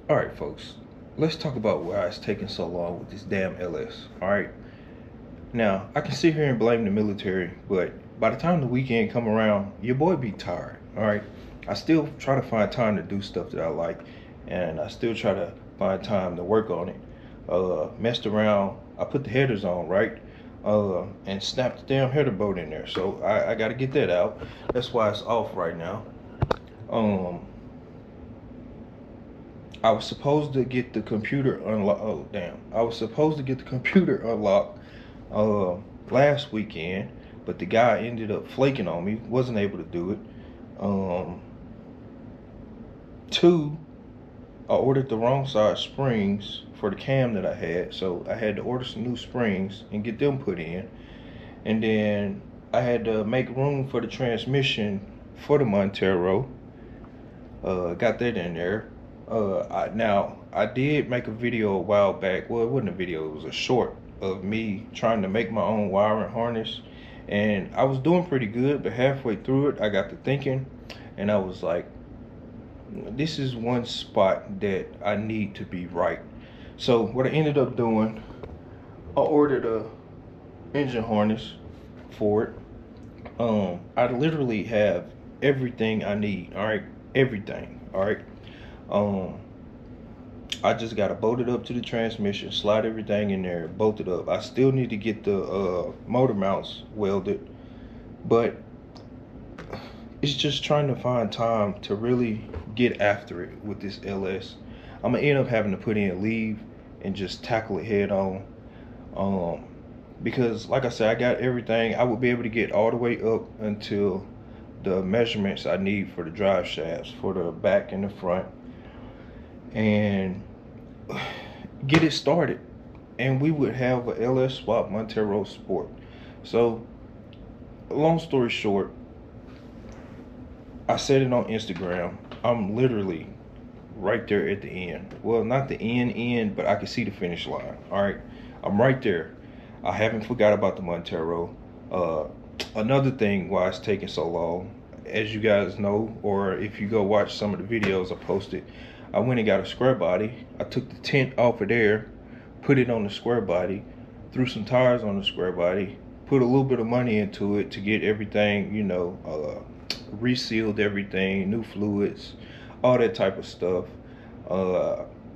Alright folks, let's talk about why it's taking so long with this damn LS. Alright, now I can sit here and blame the military, but by the time the weekend come around, your boy be tired. Alright, I still try to find time to do stuff that I like, and I still try to find time to work on it. Messed around, I put the headers on, right? And snapped the damn header bolt in there, so I gotta get that out. That's why it's off right now. I was supposed to get the computer unlocked. Oh damn! I was supposed to get the computer unlocked last weekend, but the guy ended up flaking on me. Wasn't able to do it. Two, I ordered the wrong size springs for the cam that I had, so I had to order some new springs and get them put in. And then I had to make room for the transmission for the Montero. Got that in there. I did make a video a while back. Well, it wasn't a video, it was a short of me trying to make my own wiring harness, and I was doing pretty good, but halfway through it I got to thinking, and I was like, this is one spot that I need to be right. So what I ended up doing, I ordered a engine harness for it. I literally have everything I need. All right, everything. All right. I just gotta bolt it up to the transmission, slide everything in there, bolt it up. I still need to get the motor mounts welded, but it's just trying to find time to really get after it with this LS. I'm gonna end up having to put in leave and just tackle it head on, because like I said, I got everything. I would be able to get all the way up until the measurements I need for the drive shafts for the back and the front, and get it started, and we would have a LS Swap Montero Sport. So long story short, I said it on Instagram, I'm literally right there at the end. Well, not the end, but I can see the finish line. All right, I'm right there. I haven't forgot about the Montero. Another thing why it's taking so long, as you guys know, or if you go watch some of the videos I posted, I went and got a square body. I took the tent off of there, put it on the square body, threw some tires on the square body, put a little bit of money into it to get everything, you know, resealed everything, new fluids, all that type of stuff.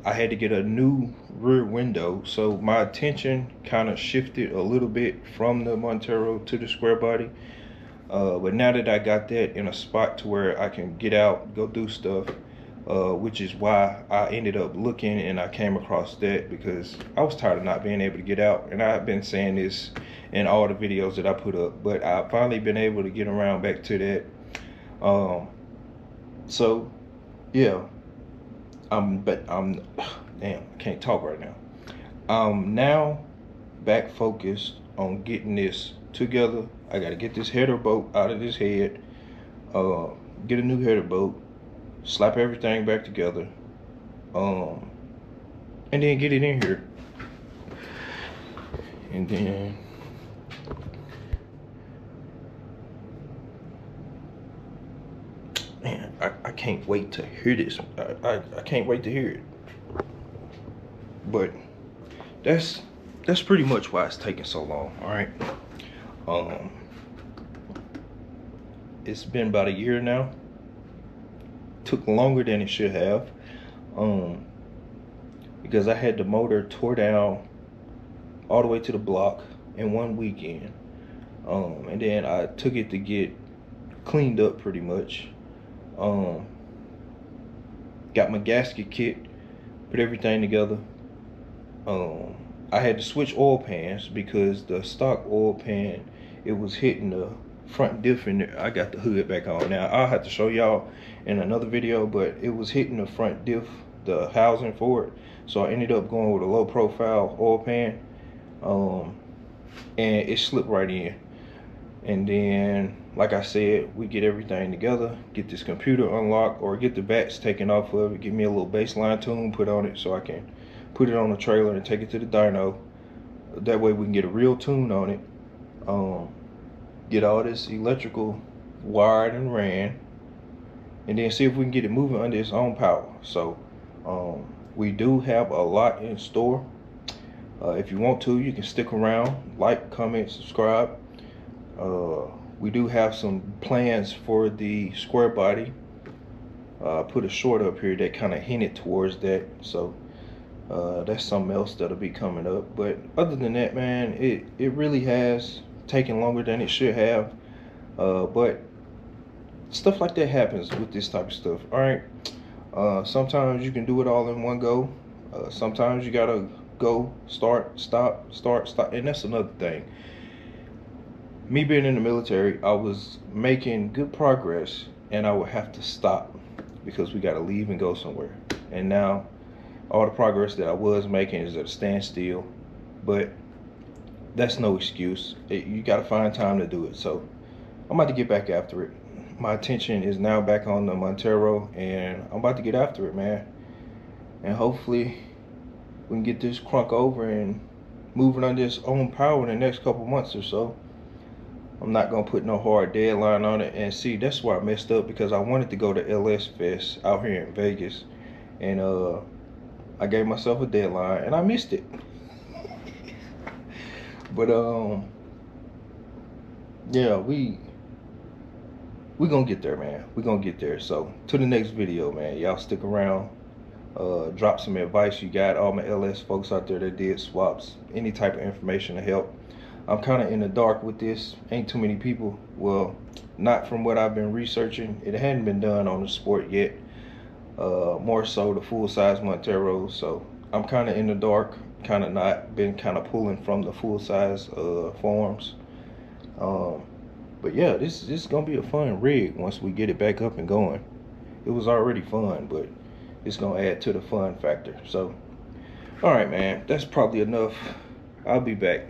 I had to get a new rear window, so my attention kind of shifted a little bit from the Montero to the square body. But now that I got that in a spot to where I can get out, go do stuff, which is why I ended up looking and I came across that, because I was tired of not being able to get out, and I've been saying this in all the videos that I put up, but I've finally been able to get around back to that. So yeah, damn, I can't talk right now. I'm now back focused on getting this together. I gotta get this header bolt out of this head, get a new header bolt, slap everything back together, and then get it in here. And then man, I can't wait to hear this. I can't wait to hear it. But that's pretty much why it's taking so long. All right. It's been about a year now. Took longer than it should have, because I had the motor tore down all the way to the block in one weekend, and then I took it to get cleaned up pretty much. Got my gasket kit, put everything together. I had to switch oil pans because the stock oil pan, it was hitting the front diff in there. I got the hood back on now. I'll have to show y'all in another video, but it was hitting the front diff, the housing for it. So I ended up going with a low profile oil pan, and it slipped right in. And then, like I said, we get everything together, get this computer unlocked, or get the bats taken off of it, get me a little baseline tune put on it so I can put it on the trailer and take it to the dyno. That way we can get a real tune on it. Get all this electrical wired and ran, and then see if we can get it moving under its own power. So We do have a lot in store. If you want to, you can stick around, like, comment, subscribe. We do have some plans for the square body. Put a short up here that kind of hinted towards that, so that's something else that'll be coming up. But other than that, man, it really has taken longer than it should have. But stuff like that happens with this type of stuff. All right. Sometimes you can do it all in one go. Sometimes you gotta go, start, stop, and that's another thing. Me being in the military, I was making good progress, and I would have to stop because we gotta leave and go somewhere. And now, all the progress that I was making is at a standstill. But that's no excuse. You gotta find time to do it. So I'm about to get back after it. My attention is now back on the Montero, and I'm about to get after it, man. And hopefully we can get this crunk over and moving on this own power in the next couple months or so. I'm not gonna put no hard deadline on it. And see, that's why I messed up, because I wanted to go to LS Fest out here in Vegas, and I gave myself a deadline and I missed it. But yeah, we gonna get there, man. We gonna get there. So to the next video, man, y'all stick around. Drop some advice you got. All my LS folks out there that did swaps, any type of information to help. I'm kind of in the dark with this. Ain't too many people, well, not from what I've been researching. It hadn't been done on the sport yet. More so the full-size Monteros. So I'm kind of in the dark, kind of not been kind of pulling from the full-size forms. But yeah, this is gonna be a fun rig once we get it back up and going. It was already fun, but it's gonna add to the fun factor. So all right, man, that's probably enough. I'll be back.